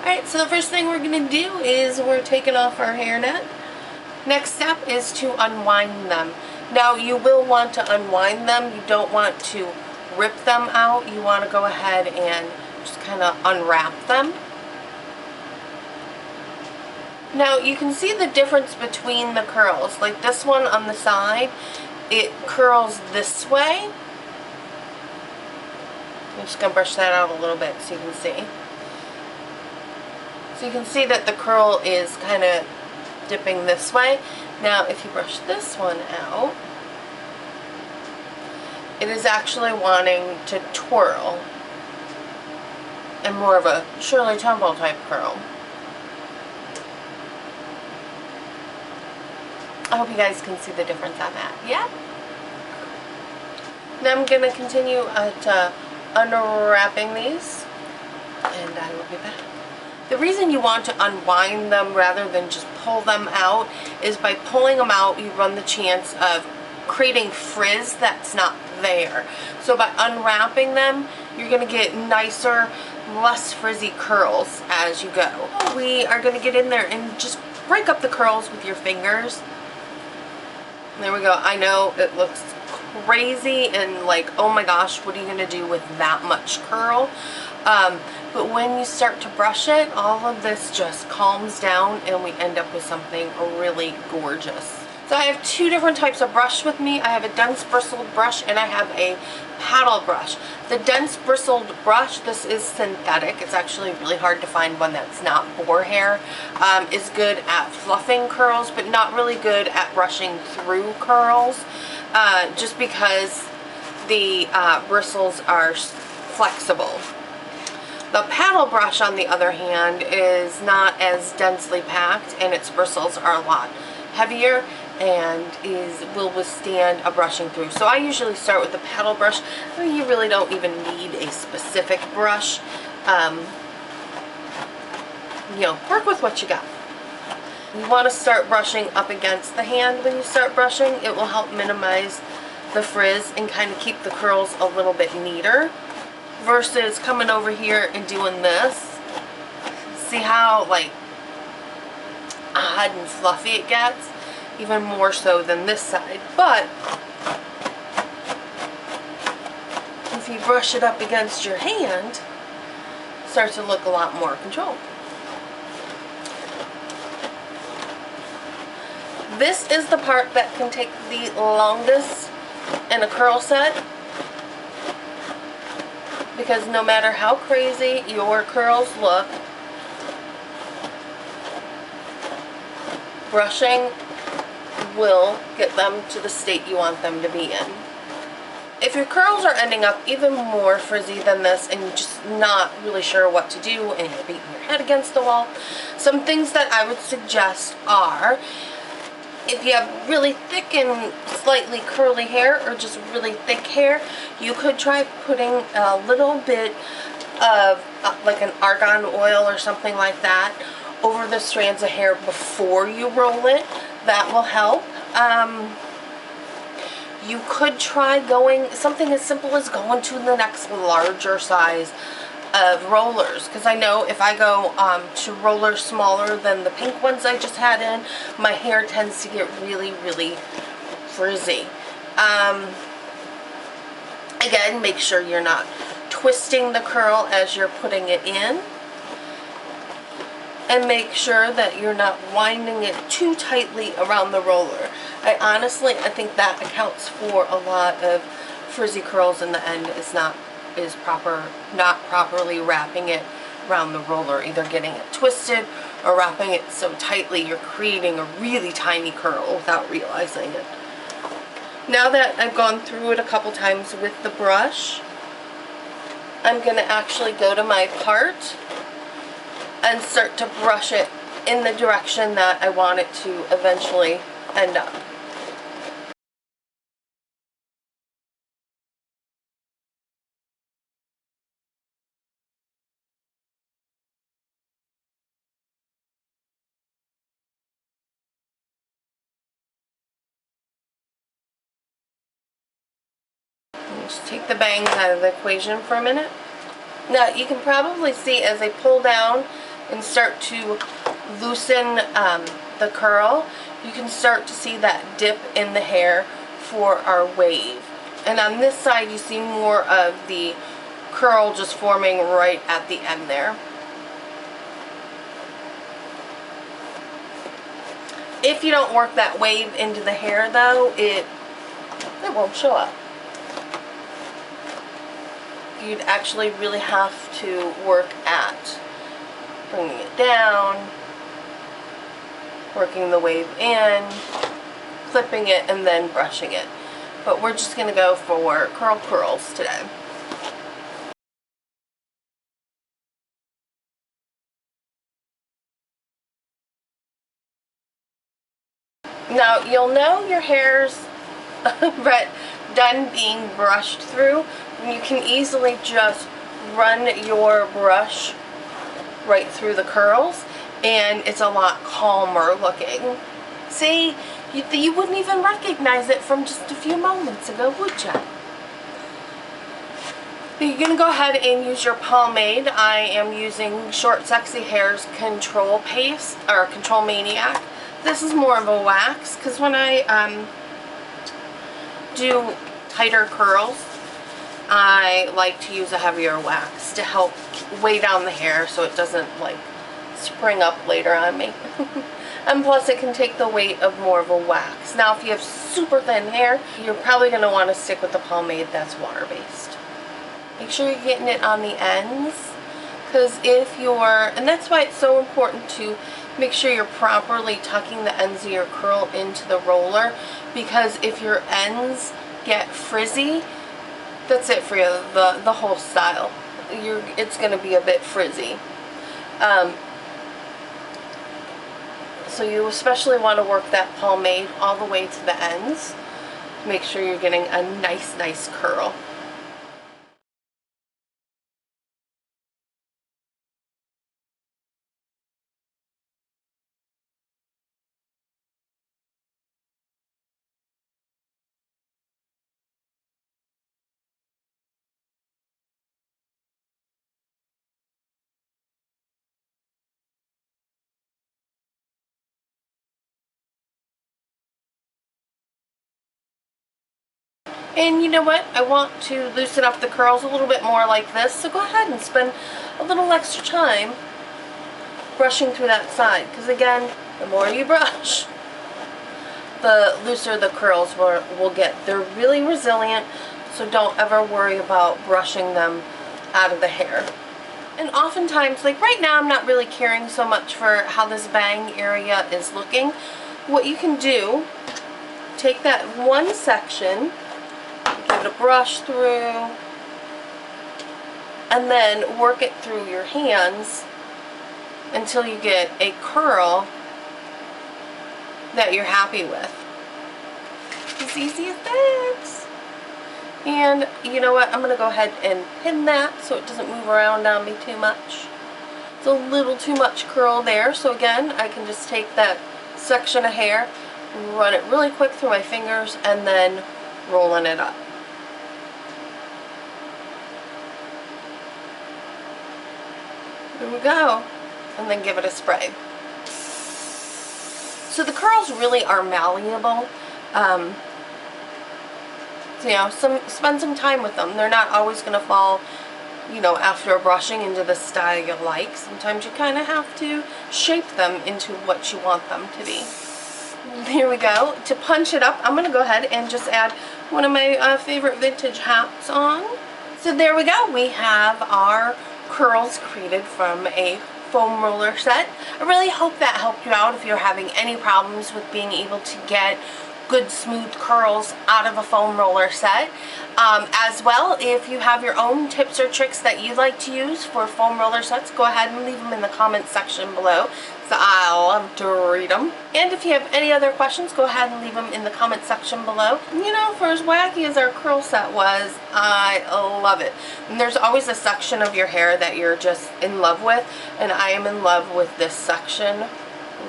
Alright, so the first thing we're going to do is we're taking off our hairnet. Next step is to unwind them. Now you will want to unwind them. You don't want to rip them out. You want to go ahead and just kind of unwrap them. Now you can see the difference between the curls. Like this one on the side, it curls this way. I'm just going to brush that out a little bit so you can see. So you can see that the curl is kind of dipping this way. Now if you brush this one out, it is actually wanting to twirl and more of a Shirley Temple type curl. I hope you guys can see the difference on that. Yeah? Now I'm going to continue unwrapping these, and I will be back. The reason you want to unwind them rather than just pull them out is by pulling them out you run the chance of creating frizz that's not there. So by unwrapping them, you're going to get nicer, less frizzy curls as you go. We are going to get in there and just break up the curls with your fingers. There we go. I know it looks crazy and like, oh my gosh, what are you going to do with that much curl? But when you start to brush it, all of this just calms down and we end up with something really gorgeous. So I have two different types of brush with me. I have a dense bristled brush and I have a paddle brush. The dense bristled brush, this is synthetic. It's actually really hard to find one that's not boar hair. Is good at fluffing curls, but not really good at brushing through curls, just because the bristles are flexible. The paddle brush, on the other hand, is not as densely packed and its bristles are a lot heavier and will withstand a brushing through. So I usually start with the paddle brush. I mean, you really don't even need a specific brush. You know, work with what you got. You want to start brushing up against the hand when you start brushing. It will help minimize the frizz and kind of keep the curls a little bit neater versus coming over here and doing this. See how like odd and fluffy it gets? Even more so than this side. But if you brush it up against your hand, it starts to look a lot more controlled. This is the part that can take the longest in a curl set, because no matter how crazy your curls look, brushing will get them to the state you want them to be in. If your curls are ending up even more frizzy than this and you're just not really sure what to do and you're beating your head against the wall, some things that I would suggest are, if you have really thick and slightly curly hair or just really thick hair, you could try putting a little bit of like an argan oil or something like that over the strands of hair before you roll it. That will help. You could try going something as simple as going to the next larger size of rollers, because I know if I go to rollers smaller than the pink ones I just had in, my hair tends to get really frizzy. Again, make sure you're not twisting the curl as you're putting it in, and make sure that you're not winding it too tightly around the roller. I think that accounts for a lot of frizzy curls in the end, is not properly wrapping it around the roller, either getting it twisted or wrapping it so tightly you're creating a really tiny curl without realizing it. Now that I've gone through it a couple times with the brush, I'm going to actually go to my part and start to brush it in the direction that I want it to eventually end up. Just take the bangs out of the equation for a minute. Now you can probably see as I pull down and start to loosen the curl, you can start to see that dip in the hair for our wave. And on this side you see more of the curl just forming right at the end there. If you don't work that wave into the hair though, it won't show up. You'd actually really have to work at bringing it down, working the wave in, clipping it, and then brushing it. But we're just going to go for curls today. Now you'll know your hair's done being brushed through. You can easily just run your brush right through the curls, and it's a lot calmer looking. See, you wouldn't even recognize it from just a few moments ago, would you? You're going to go ahead and use your pomade. I am using Short Sexy Hair's Control Paste, or Control Maniac. This is more of a wax, because when I do tighter curls, I like to use a heavier wax to help weigh down the hair so it doesn't like spring up later on me. And plus it can take the weight of more of a wax. Now if you have super thin hair, you're probably going to want to stick with the pomade that's water-based. Make sure you're getting it on the ends, because and that's why it's so important to make sure you're properly tucking the ends of your curl into the roller, because if your ends get frizzy, that's it for you, the whole style. It's going to be a bit frizzy. So you especially want to work that pomade all the way to the ends. Make sure you're getting a nice curl. And you know what? I want to loosen up the curls a little bit more like this, so go ahead and spend a little extra time brushing through that side, because again, the more you brush, the looser the curls will get. They're really resilient, so don't ever worry about brushing them out of the hair. And oftentimes, like right now, I'm not really caring so much for how this bang area is looking. What you can do, take that one section, give it a brush through, and then work it through your hands until you get a curl that you're happy with. As easy as that. And you know what, I'm going to go ahead and pin that so it doesn't move around on me too much. It's a little too much curl there, so again, I can just take that section of hair, run it really quick through my fingers, and then rolling it up. There we go. And then give it a spray. So the curls really are malleable. So, you know, spend some time with them. They're not always going to fall, you know, after brushing into the style you like. Sometimes you kind of have to shape them into what you want them to be. Here we go. To punch it up, I'm going to go ahead and just add one of my favorite vintage hats on. So there we go. We have our curls created from a foam roller set. I really hope that helped you out if you're having any problems with being able to get good smooth curls out of a foam roller set. As well, if you have your own tips or tricks that you'd like to use for foam roller sets, go ahead and leave them in the comments section below, so I love to read them. And if you have any other questions, go ahead and leave them in the comment section below. You know, for as wacky as our curl set was, I love it. And there's always a section of your hair that you're just in love with, and I am in love with this section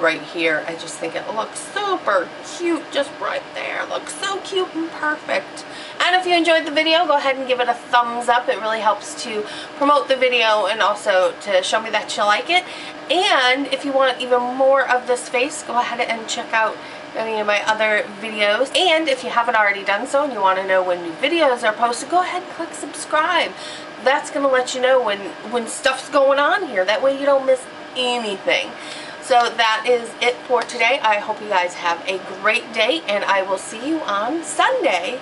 right here. I just think it looks super cute just right there. It looks so cute and perfect. And if you enjoyed the video, go ahead and give it a thumbs up. It really helps to promote the video and also to show me that you like it. And if you want even more of this face, go ahead and check out any of my other videos. And if you haven't already done so and you want to know when new videos are posted, go ahead and click subscribe. That's going to let you know when stuff's going on here. That way you don't miss anything. So that is it for today. I hope you guys have a great day, and I will see you on Sunday.